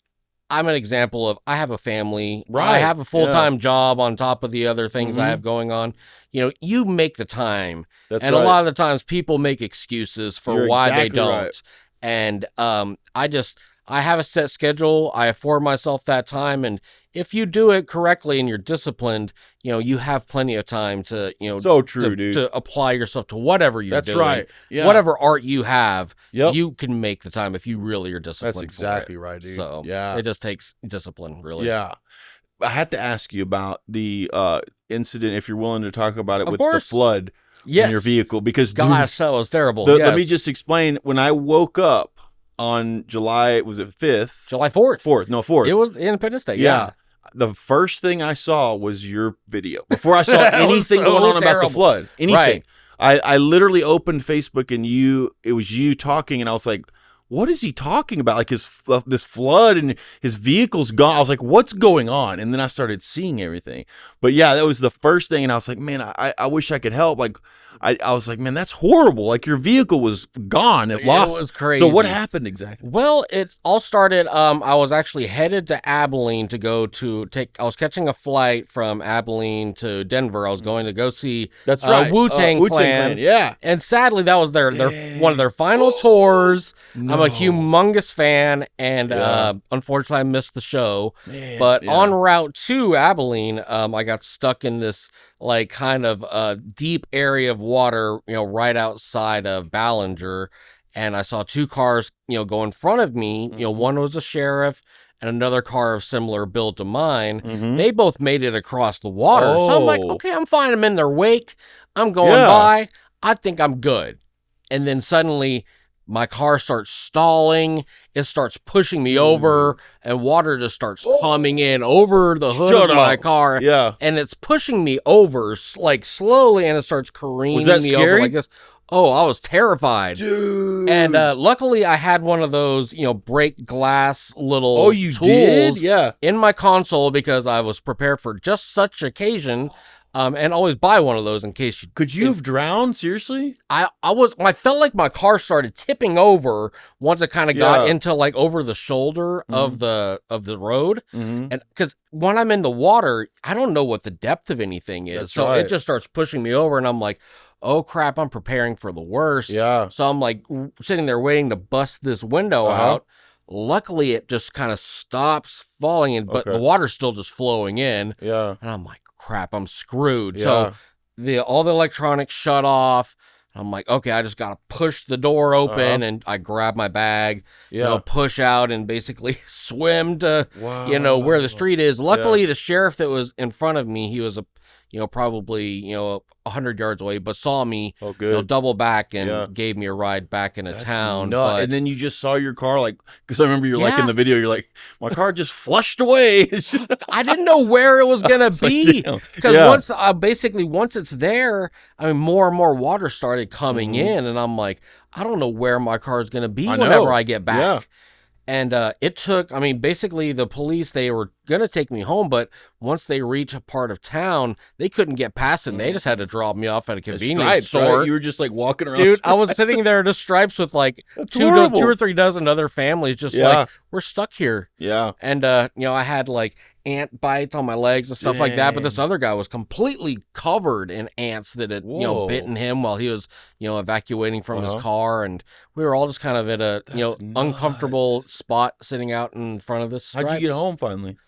Speaker 2: I'm an example of, I have a family. I
Speaker 1: Right.
Speaker 2: have a full-time job on top of the other things I
Speaker 1: Mhm.
Speaker 2: have going on. You make the time.
Speaker 1: That's
Speaker 2: And
Speaker 1: right.
Speaker 2: a lot of the times people make excuses for
Speaker 1: You're
Speaker 2: why they
Speaker 1: exactly
Speaker 2: don't.
Speaker 1: right.
Speaker 2: And I have a set schedule. I afford myself that time. And if you do it correctly and you're disciplined, you have plenty of time to,
Speaker 1: So true, dude.
Speaker 2: to apply yourself to whatever you're
Speaker 1: That's
Speaker 2: doing.
Speaker 1: right. Yeah.
Speaker 2: Whatever art you have,
Speaker 1: Yep.
Speaker 2: you can make the time if you really are disciplined.
Speaker 1: That's exactly right, dude.
Speaker 2: So
Speaker 1: Yeah.
Speaker 2: it just takes discipline, really.
Speaker 1: Yeah. I had to ask you about the incident, if you're willing to talk about it,
Speaker 2: Of
Speaker 1: with
Speaker 2: course.
Speaker 1: the flood
Speaker 2: Yes.
Speaker 1: in your vehicle. Because, dude,
Speaker 2: Gosh, that was terrible.
Speaker 1: let me
Speaker 2: Yes.
Speaker 1: just explain. When I woke up on July, was it 5th?
Speaker 2: July 4th.
Speaker 1: 4th. No, 4th.
Speaker 2: It was Independence Day.
Speaker 1: Yeah. The first thing I saw was your video before I saw
Speaker 2: That was
Speaker 1: anything
Speaker 2: so
Speaker 1: going on about the
Speaker 2: terrible.
Speaker 1: flood. Anything.
Speaker 2: Right.
Speaker 1: I literally opened Facebook and it was you talking, and I was like, what is he talking about? Like this flood and his vehicle's gone. I was like, what's going on? And then I started seeing everything. But yeah, that was the first thing. And I was like, man, I wish I could help. Like, I was like, man, that's horrible. Like, your vehicle was gone. It lost.
Speaker 2: was crazy.
Speaker 1: So what happened exactly?
Speaker 2: Well, it all started, I was actually headed to Abilene I was catching a flight from Abilene to Denver. I was going to go see
Speaker 1: That's right.
Speaker 2: Wu-Tang Clan.
Speaker 1: Yeah.
Speaker 2: And sadly, that was their one of their final tours. I'm a humongous fan, and unfortunately, I missed the show.
Speaker 1: Man,
Speaker 2: But
Speaker 1: yeah.
Speaker 2: en route to Abilene, I got stuck in this like kind of deep area of water, right outside of Ballinger, and I saw two cars, go in front of me. One was a sheriff, and another car of similar build to mine.
Speaker 1: Mhm.
Speaker 2: They both made it across the water. So I'm like,
Speaker 1: Oh.
Speaker 2: okay, I'm fine. I'm in their wake. I'm going
Speaker 1: Yeah.
Speaker 2: by. I think I'm good. And then suddenly my car starts stalling. It starts pushing me over, and water just starts coming in over the hood
Speaker 1: Shut
Speaker 2: of my
Speaker 1: up.
Speaker 2: car.
Speaker 1: Yeah.
Speaker 2: And it's pushing me over like slowly, and it starts careening
Speaker 1: Was that
Speaker 2: me over
Speaker 1: scary?
Speaker 2: like this. Oh, I was terrified.
Speaker 1: Dude.
Speaker 2: And luckily, I had one of those, break glass little
Speaker 1: oh, you
Speaker 2: tools
Speaker 1: did? Yeah.
Speaker 2: in my console, because I was prepared for just such occasion, and always buy one of those in case you.
Speaker 1: Could you have drowned? Seriously?
Speaker 2: I felt like my car started tipping over once it kind of got
Speaker 1: Yeah.
Speaker 2: into like over the shoulder of the road,
Speaker 1: Mm-hmm.
Speaker 2: and because when I'm in the water, I don't know what the depth of anything is,
Speaker 1: That's
Speaker 2: so
Speaker 1: right.
Speaker 2: it just starts pushing me over, and I'm like, oh crap, I'm preparing for the worst.
Speaker 1: Yeah.
Speaker 2: So I'm like sitting there waiting to bust this window
Speaker 1: Uh-huh.
Speaker 2: out. Luckily, it just kind of stops falling in, but
Speaker 1: Okay.
Speaker 2: the water's still just flowing in.
Speaker 1: Yeah.
Speaker 2: And I'm like, crap, I'm screwed.
Speaker 1: Yeah.
Speaker 2: So all the electronics shut off. I'm like, okay, I just got to push the door open, and I grab my bag,
Speaker 1: Yeah.
Speaker 2: push out and basically swim to,
Speaker 1: Wow.
Speaker 2: where the street is. Luckily, the sheriff that was in front of me, he was probably 100 yards away, but saw me,
Speaker 1: Oh, good.
Speaker 2: double back and
Speaker 1: Yeah.
Speaker 2: gave me a ride back into
Speaker 1: That's
Speaker 2: town.
Speaker 1: nuts.
Speaker 2: But
Speaker 1: And then you just saw your car, like, because I remember you're like in
Speaker 2: Yeah.
Speaker 1: the video, you're like, my car just flushed away. It's just-
Speaker 2: I didn't know where it was gonna
Speaker 1: It's like,
Speaker 2: be,
Speaker 1: damn.
Speaker 2: because
Speaker 1: Yeah.
Speaker 2: once it's there, I mean, more and more water started coming
Speaker 1: Mhm.
Speaker 2: in, and I'm like, I don't know where my car is gonna be
Speaker 1: I know.
Speaker 2: whenever I get back.
Speaker 1: Yeah.
Speaker 2: And it took, I mean, basically the police, they were gonna take me home, but once they reach a part of town, they couldn't get past it. And they just had to drop me off at a convenience
Speaker 1: Stripes,
Speaker 2: store.
Speaker 1: right? You were just like walking around.
Speaker 2: Dude, I was sitting there at the Stripes with like two or three dozen other families, just like, we're stuck here.
Speaker 1: Yeah.
Speaker 2: And I had like ant bites on my legs and stuff like that, but this other guy was completely covered in ants that had bitten him while he was evacuating from his car, and we were all just kind of at a uncomfortable spot sitting out in front of this Stripes.
Speaker 1: How'd you get home finally?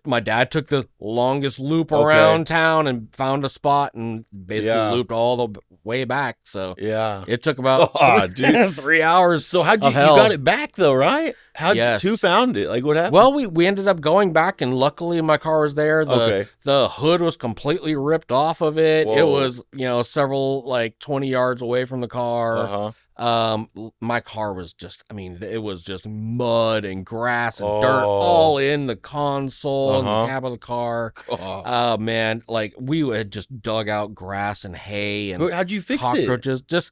Speaker 2: My dad took the longest loop around town and found a spot and basically looped all the way back. So it took about 3 hours.
Speaker 1: So how'd you got it back though, right? Who found it? Like what happened?
Speaker 2: Well, we ended up going back, and luckily my car was there. The hood was completely ripped off of it. Whoa. It was several like 20 yards away from the car. My car was it was just mud and grass and dirt all in the console and the cab of the car. Oh man, like we had just dug out grass and hay and
Speaker 1: how'd you fix
Speaker 2: cockroaches. Just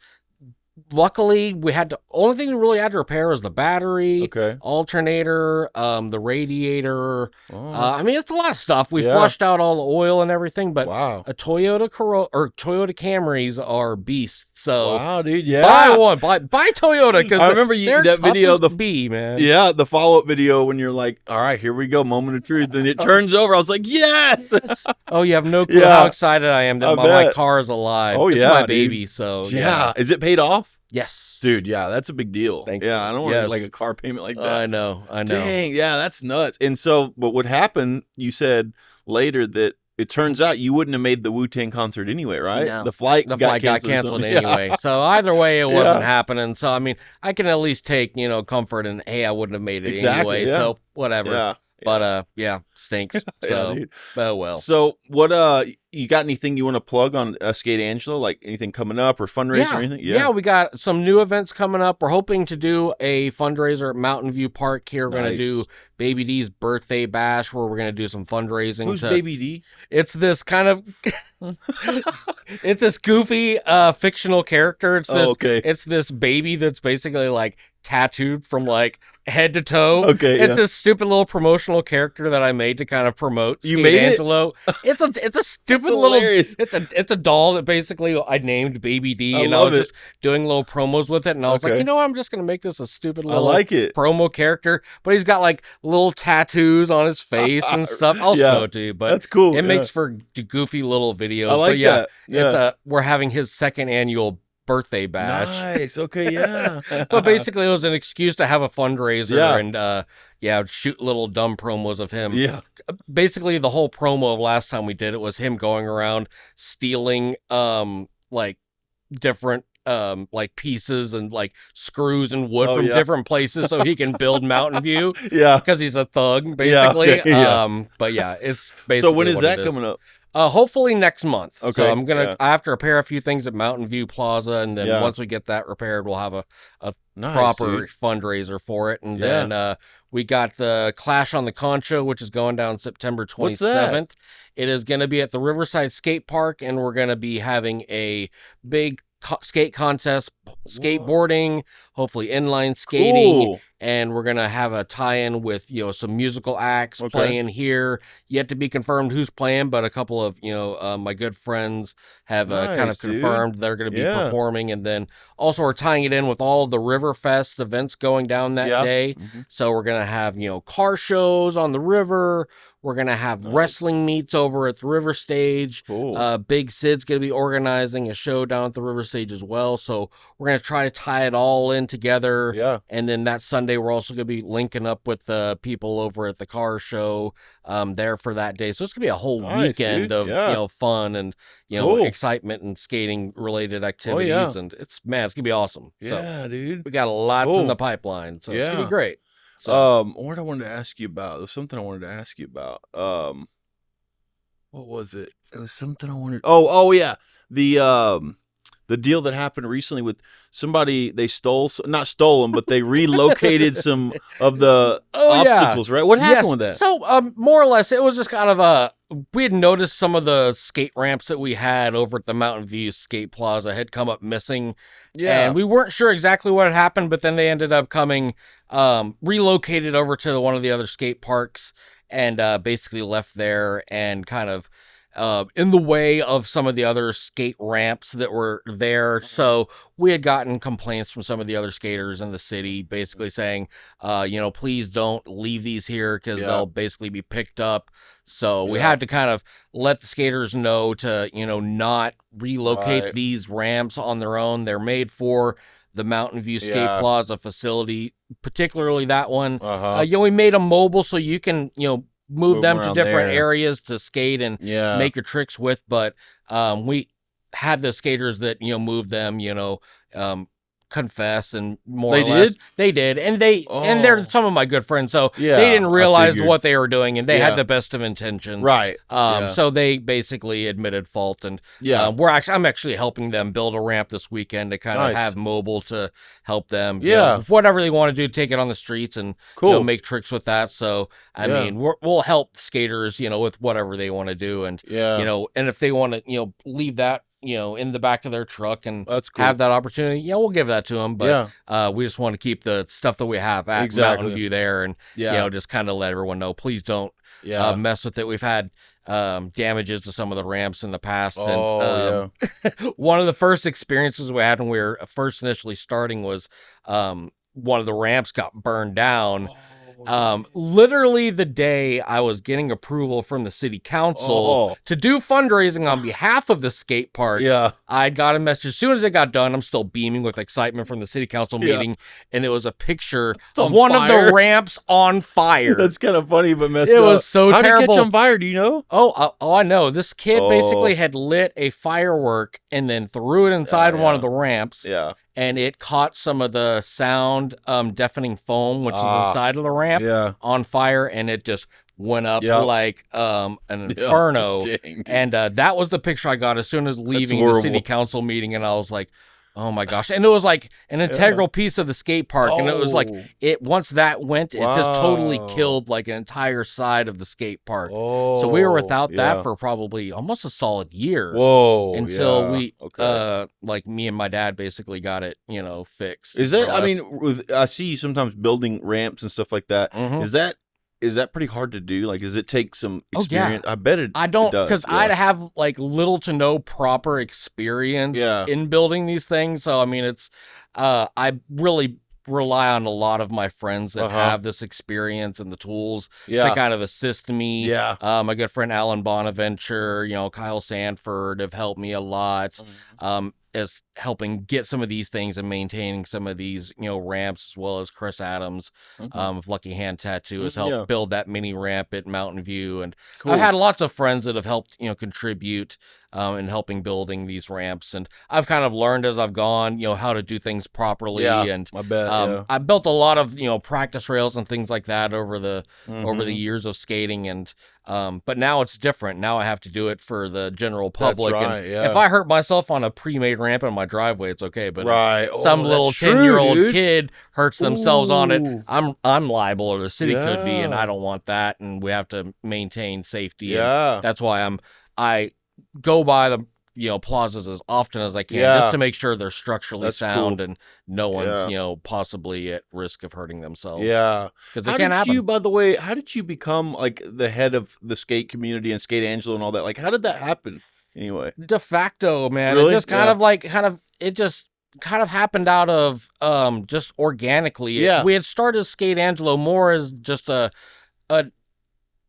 Speaker 2: luckily we had to. Only thing we really had to repair was the battery, alternator, the radiator. It's a lot of stuff. We flushed out all the oil and everything, but a Toyota Corolla or Toyota Camrys are beasts. So
Speaker 1: wow, dude,
Speaker 2: buy one, buy Toyota, because
Speaker 1: I remember that video,
Speaker 2: man.
Speaker 1: Yeah, the follow-up video when you're like, all right, here we go, moment of truth, and it turns over. I was like, yes.
Speaker 2: Oh, you have no clue how excited I am that my car is alive.
Speaker 1: Oh,
Speaker 2: it's my baby.
Speaker 1: Dude.
Speaker 2: So
Speaker 1: is it paid off?
Speaker 2: Yes,
Speaker 1: dude. Yeah, that's a big deal.
Speaker 2: Thank you.
Speaker 1: I don't want like a car payment like that.
Speaker 2: I know.
Speaker 1: Dang, yeah, that's nuts. And so, but what happened? You said later that it turns out you wouldn't have made the Wu-Tang concert anyway, right?
Speaker 2: No.
Speaker 1: The flight got
Speaker 2: canceled anyway. So either way, it wasn't happening. So I can at least take comfort in, hey, I wouldn't have made it anyway. So whatever. Yeah. But stinks. So oh well.
Speaker 1: So what you got anything you want to plug on Skate Angelo? Like anything coming up or fundraiser or anything?
Speaker 2: Yeah, we got some new events coming up. We're hoping to do a fundraiser at Mountain View Park here. We're gonna do Baby D's birthday bash where we're gonna do some fundraising.
Speaker 1: Who's Baby D?
Speaker 2: It's this kind of it's this goofy fictional character. It's this baby that's basically like tattooed from like head to toe. It's this stupid little promotional character that I made to kind of promote Skate Angelo. It's a stupid little it's a doll that basically I named Baby D, and I was just doing little promos with it, and I was like, I'm just gonna make this a stupid little promo character, but he's got like little tattoos on his face and stuff. I'll show it to you, but
Speaker 1: that's cool.
Speaker 2: It makes for goofy little videos.
Speaker 1: I like that.
Speaker 2: It's we're having his second annual birthday bash.
Speaker 1: Nice. Okay, yeah.
Speaker 2: But basically it was an excuse to have a fundraiser and shoot little dumb promos of him.
Speaker 1: Yeah.
Speaker 2: Basically the whole promo of last time we did it was him going around stealing like different like pieces and like screws and wood from different places so he can build Mountain View. Because he's a thug basically. But it's basically.
Speaker 1: So when is that coming up?
Speaker 2: Hopefully next month. Okay. So I have to repair a few things at Mountain View Plaza, and then once we get that repaired, we'll have a proper fundraiser for it. And then we got the Clash on the Concho, which is going down September 27th.
Speaker 1: What's that?
Speaker 2: It is going to be at the Riverside Skate Park, and we're going to be having a big skate contest, skateboarding, hopefully inline skating, and we're gonna have a tie-in with some musical acts playing here. Yet to be confirmed who's playing, but a couple of my good friends have kind of confirmed they're going to be performing, and then also we're tying it in with all the Riverfest events going down that day. So we're gonna have car shows on the river. We're going to have wrestling meets over at the River Stage. Big Sid's going to be organizing a show down at the River Stage as well. So we're going to try to tie it all in together. And then that Sunday, we're also going to be linking up with the people over at the car show there for that day. So it's going to be a whole weekend of fun and excitement and skating related activities. And it's going to be awesome.
Speaker 1: Dude.
Speaker 2: We got lots in the pipeline. So it's going to be great.
Speaker 1: So, what I wanted to ask you about, there was something I wanted to ask you about. What was it? It was something I wanted. The deal that happened recently with somebody, they not stolen, but they relocated some of the obstacles, right? What happened with that?
Speaker 2: So, more or less, it was just kind of we had noticed some of the skate ramps that we had over at the Mountain View Skate Plaza had come up missing. And we weren't sure exactly what had happened, but then they ended up coming, relocated over to one of the other skate parks. and basically left there and kind of in the way of some of the other skate ramps that were there. So we had gotten complaints from some of the other skaters in the city basically saying, please don't leave these here because they'll basically be picked up. So we had to kind of let the skaters know to, not relocate these ramps on their own. They're made for the Mountain View Skate Plaza facility, particularly that one. We made them mobile so you can, move them to different areas to skate and make your tricks with. But we had the skaters that, moved them, confess and more or less they did, and they're some of my good friends, so they didn't realize what they were doing, and they had the best of intentions,
Speaker 1: right?
Speaker 2: So they basically admitted fault, and I'm actually helping them build a ramp this weekend to kind of have mobile to help them whatever they want to do, take it on the streets and make tricks with that. So I mean, we'll help skaters with whatever they want to do, and and if they want to leave that in the back of their truck and have that opportunity, we'll give that to them. But we just want to keep the stuff that we have at Mountain View there, and just kind of let everyone know, please don't mess with it. We've had damages to some of the ramps in the past, and one of the first experiences we had when we were first initially starting was one of the ramps got burned down. Literally the day I was getting approval from the city council to do fundraising on behalf of the skate park, I got a message as soon as it got done. I'm still beaming with excitement from the city council meeting, and it was a picture of one of the ramps on fire.
Speaker 1: That's kind of funny, but messed up.
Speaker 2: It was so terrible.
Speaker 1: How did it catch on fire? Do you know?
Speaker 2: I know. This kid basically had lit a firework and then threw it inside one of the ramps. And it caught some of the sound deafening foam, which is inside of the ramp, on fire, and it just went up like an inferno. And that was the picture I got as soon as leaving the city council meeting, and I was like, oh my gosh. And it was like an integral piece of the skate park. And it was like, once that went, it just totally killed like an entire side of the skate park. So we were without that for probably almost a solid year. Until we, like me and my dad basically got it, fixed.
Speaker 1: Is that, I mean, I see you sometimes building ramps and stuff like that. Is that pretty hard to do? Like, does it take some experience? I bet it.
Speaker 2: I don't, because I'd have like little to no proper experience in building these things. So I mean, it's I really rely on a lot of my friends that have this experience and the tools to kind of assist me. My good friend Alan Bonaventure, Kyle Sanford have helped me a lot. As helping get some of these things and maintaining some of these, ramps, as well as Chris Adams of Lucky Hand Tattoo has helped build that mini ramp at Mountain View. And I've had lots of friends that have helped, contribute in helping building these ramps. And I've kind of learned as I've gone, how to do things properly. And
Speaker 1: I bet,
Speaker 2: I built a lot of, practice rails and things like that over the years of skating. And but now it's different. Now I have to do it for the general public.
Speaker 1: That's right,
Speaker 2: and if I hurt myself on a pre-made ramp in my driveway, it's okay. But if some little 10-year-old kid hurts themselves on it, I'm liable, or the city could be, and I don't want that. And we have to maintain safety. And that's why I go by the plazas as often as I can, just to make sure they're structurally sound and no one's possibly at risk of hurting themselves. Because it can't happen.
Speaker 1: By the way, how did you become like the head of the skate community and Skate Angelo and all that? Like, how did that happen? Anyway,
Speaker 2: de facto, man.
Speaker 1: Really?
Speaker 2: It just kind of happened out of just organically. We had started Skate Angelo more as just a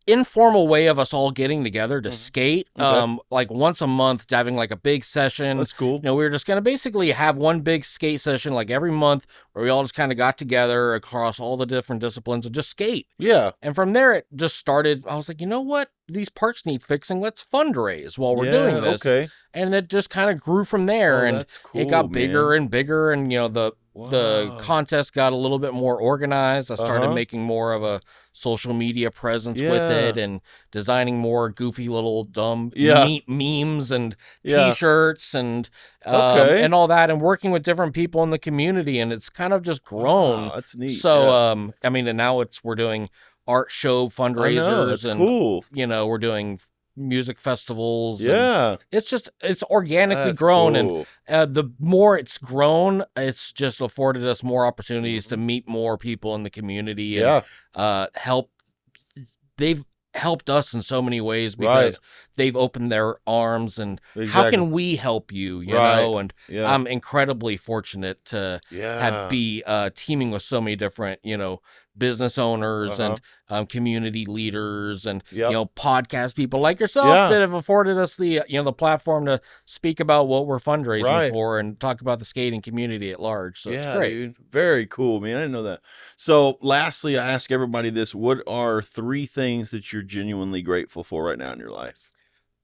Speaker 2: informal way of us all getting together to skate, like once a month, having like a big session.
Speaker 1: That's cool.
Speaker 2: We were just going to basically have one big skate session like every month where we all just kind of got together across all the different disciplines and just skate. And from there, it just started. I was like, you know what? These parks need fixing. Let's fundraise while we're doing this. And it just kind of grew from there. And
Speaker 1: that's cool,
Speaker 2: it got bigger and bigger. And, the contest got a little bit more organized. I started making more of a social media presence with it and designing more goofy little dumb memes and t-shirts and all that, and working with different people in the community. And it's kind of just grown.
Speaker 1: That's neat.
Speaker 2: So, I mean, and now we're doing art show fundraisers and,
Speaker 1: cool.
Speaker 2: We're doing music festivals. It's organically
Speaker 1: That's
Speaker 2: grown.
Speaker 1: cool.
Speaker 2: And the more it's grown, it's just afforded us more opportunities to meet more people in the community and help. helped us in so many ways
Speaker 1: Right.
Speaker 2: because they've opened their arms and how
Speaker 1: Exactly.
Speaker 2: can we help you, you
Speaker 1: Right.
Speaker 2: know? And
Speaker 1: Yeah.
Speaker 2: I'm incredibly fortunate to
Speaker 1: Yeah.
Speaker 2: be teaming with so many different, business owners
Speaker 1: Uh-huh.
Speaker 2: and community leaders and,
Speaker 1: Yep.
Speaker 2: podcast people like yourself
Speaker 1: Yeah.
Speaker 2: that have afforded us the, the platform to speak about what we're fundraising
Speaker 1: Right.
Speaker 2: for and talk about the skating community at large. So it's
Speaker 1: Yeah,
Speaker 2: great.
Speaker 1: dude. Very cool, man. I didn't know that. So, lastly, I ask everybody this: what are 3 things that you're genuinely grateful for right now in your life?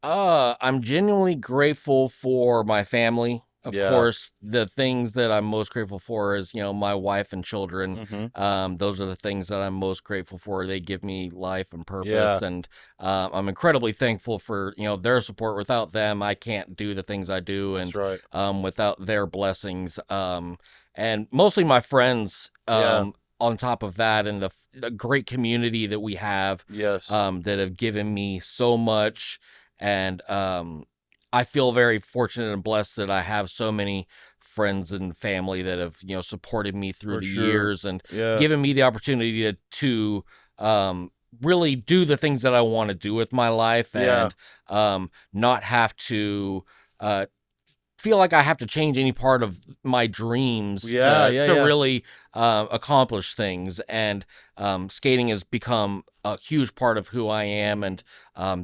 Speaker 2: I'm genuinely grateful for my family. Of
Speaker 1: Yeah.
Speaker 2: course, the things that I'm most grateful for is, my wife and children.
Speaker 1: Mm-hmm.
Speaker 2: Those are the things that I'm most grateful for. They give me life and
Speaker 1: Yeah.
Speaker 2: purpose, and I'm incredibly thankful for, their support. Without them, I can't do the things I do,
Speaker 1: That's
Speaker 2: and
Speaker 1: right.
Speaker 2: without their blessings, and mostly my friends.
Speaker 1: Yeah.
Speaker 2: On top of that, and the great community that we have,
Speaker 1: Yes.
Speaker 2: that have given me so much. And I feel very fortunate and blessed that I have so many friends and family that have, supported me through
Speaker 1: For
Speaker 2: the
Speaker 1: sure.
Speaker 2: years and
Speaker 1: Yeah.
Speaker 2: given me the opportunity to really do the things that I want to do with my life,
Speaker 1: Yeah.
Speaker 2: and not have to feel like I have to change any part of my dreams
Speaker 1: Yeah,
Speaker 2: to
Speaker 1: yeah, yeah.
Speaker 2: really accomplish things. And skating has become a huge part of who I am, and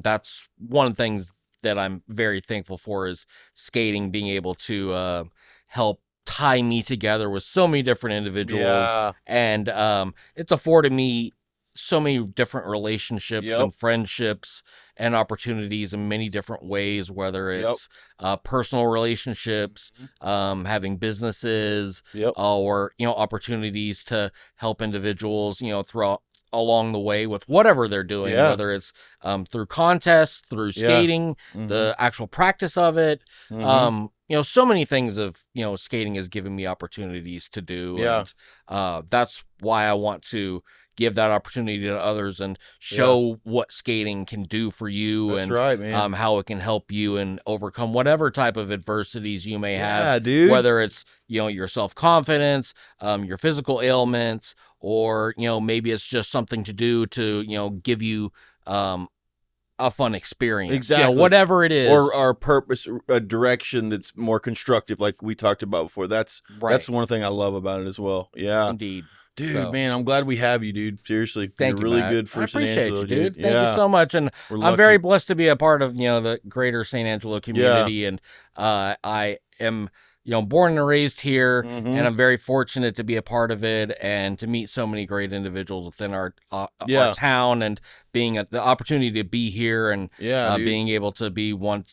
Speaker 2: that's one of the things that I'm very thankful for is skating being able to help tie me together with so many different individuals,
Speaker 1: Yeah.
Speaker 2: and it's afforded me so many different relationships
Speaker 1: Yep.
Speaker 2: and friendships and opportunities in many different ways, whether
Speaker 1: Yep.
Speaker 2: it's personal relationships, having businesses,
Speaker 1: Yep.
Speaker 2: or opportunities to help individuals, throughout along the way with whatever they're doing,
Speaker 1: Yeah.
Speaker 2: whether it's through contests, through
Speaker 1: Yeah.
Speaker 2: skating, the actual practice of it.
Speaker 1: Mm-hmm.
Speaker 2: So many things of skating has given me opportunities to do,
Speaker 1: Yeah.
Speaker 2: and that's why I want to give that opportunity to others and show what skating can do for you.
Speaker 1: That's
Speaker 2: And
Speaker 1: right, man.
Speaker 2: how it can help you and overcome whatever type of adversities you may
Speaker 1: Yeah,
Speaker 2: have,
Speaker 1: dude.
Speaker 2: whether it's your self-confidence, your physical ailments, or maybe it's just something to do to give you a fun experience.
Speaker 1: Exactly.
Speaker 2: Whatever it is.
Speaker 1: Or our purpose, a direction that's more constructive, like we talked about before. That's the one thing I love about it as well. Yeah.
Speaker 2: Indeed.
Speaker 1: Dude,
Speaker 2: So,
Speaker 1: man, I'm glad we have you, dude. Seriously.
Speaker 2: thank
Speaker 1: You're
Speaker 2: you,
Speaker 1: really
Speaker 2: Matt.
Speaker 1: good for
Speaker 2: I
Speaker 1: San
Speaker 2: appreciate
Speaker 1: Angelo,
Speaker 2: you, dude.
Speaker 1: dude.
Speaker 2: Thank
Speaker 1: Yeah.
Speaker 2: you so much. And
Speaker 1: We're
Speaker 2: I'm
Speaker 1: lucky.
Speaker 2: very blessed to be a part of, the greater San Angelo community. And I am, born and raised here,
Speaker 1: Mhm.
Speaker 2: and I'm very fortunate to be a part of it and to meet so many great individuals within our
Speaker 1: Yeah.
Speaker 2: town, and being the opportunity to be here, and
Speaker 1: Yeah, dude.
Speaker 2: being able to be one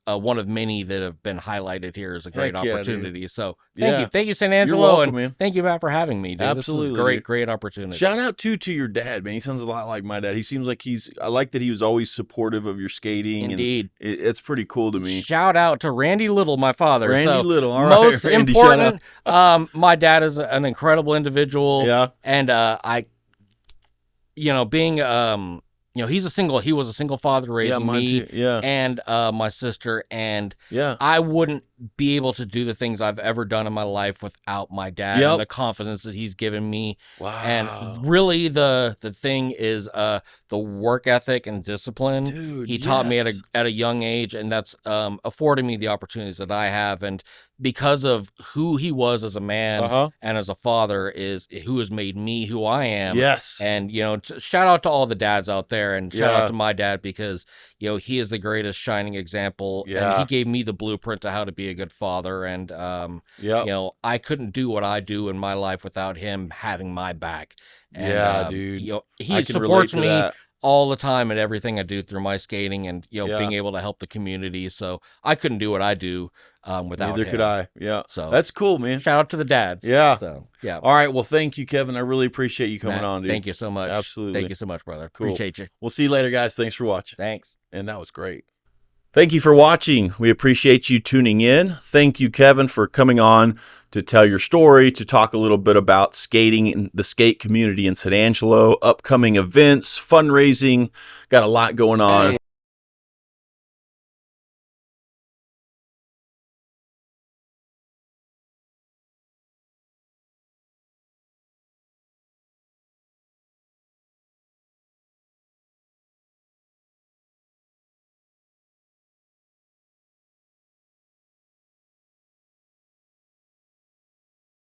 Speaker 2: of many that have been highlighted here is a great
Speaker 1: Heck yeah, dude.
Speaker 2: opportunity. So
Speaker 1: Yeah.
Speaker 2: thank you, San
Speaker 1: You're
Speaker 2: Angelo,
Speaker 1: welcome,
Speaker 2: and
Speaker 1: man.
Speaker 2: thank you, Matt, for having me, dude.
Speaker 1: Absolutely,
Speaker 2: This is a
Speaker 1: dude.
Speaker 2: great opportunity.
Speaker 1: Shout out to your dad, man. He sounds a lot like my dad. He seems like I like that he was always supportive of your skating.
Speaker 2: Indeed.
Speaker 1: And it's pretty cool to me.
Speaker 2: Shout out to Randy Little, my father.
Speaker 1: Randy
Speaker 2: So,
Speaker 1: Little. All right,
Speaker 2: most
Speaker 1: Randy, shout out.
Speaker 2: important, my dad is an incredible individual.
Speaker 1: Yeah.
Speaker 2: And being he was a single father raising me
Speaker 1: too. Yeah.
Speaker 2: and my sister, and
Speaker 1: Yeah.
Speaker 2: I wouldn't be able to do the things I've ever done in my life without my dad
Speaker 1: Yep.
Speaker 2: and the confidence that he's given me.
Speaker 1: Wow.
Speaker 2: And really the thing is the work ethic and discipline.
Speaker 1: Dude,
Speaker 2: he taught me
Speaker 1: yes.
Speaker 2: at a young age, and that's affording me the opportunities that I have. And because of who he was as a man and as a father is who has made me who I am.
Speaker 1: Yes.
Speaker 2: And shout out to all the dads out there, and shout
Speaker 1: Yeah.
Speaker 2: out to my dad, because he is the greatest shining example.
Speaker 1: Yeah.
Speaker 2: And he gave me the blueprint to how to be a good father. And I couldn't do what I do in my life without him having my back. And,
Speaker 1: Yeah, dude.
Speaker 2: He
Speaker 1: I can relate
Speaker 2: supports
Speaker 1: to
Speaker 2: me
Speaker 1: that.
Speaker 2: all the time in everything I do through my skating, and
Speaker 1: Yeah.
Speaker 2: being able to help the community. So I couldn't do what I do without
Speaker 1: Neither
Speaker 2: him.
Speaker 1: could I. Yeah.
Speaker 2: So
Speaker 1: that's cool, man.
Speaker 2: shout out to the dads.
Speaker 1: Yeah.
Speaker 2: So yeah.
Speaker 1: All right. Well, thank you, Kevin. I really appreciate you coming
Speaker 2: Matt,
Speaker 1: on, dude.
Speaker 2: thank you so much.
Speaker 1: Absolutely.
Speaker 2: Thank you so much, brother.
Speaker 1: Cool.
Speaker 2: Appreciate you.
Speaker 1: We'll see you later, guys. Thanks for watching.
Speaker 2: Thanks.
Speaker 1: And that was great. Thank you for watching. We appreciate you tuning in. Thank you, Kevin, for coming on to tell your story, to talk a little bit about skating in the skate community in San Angelo, upcoming events, fundraising. Got a lot going on.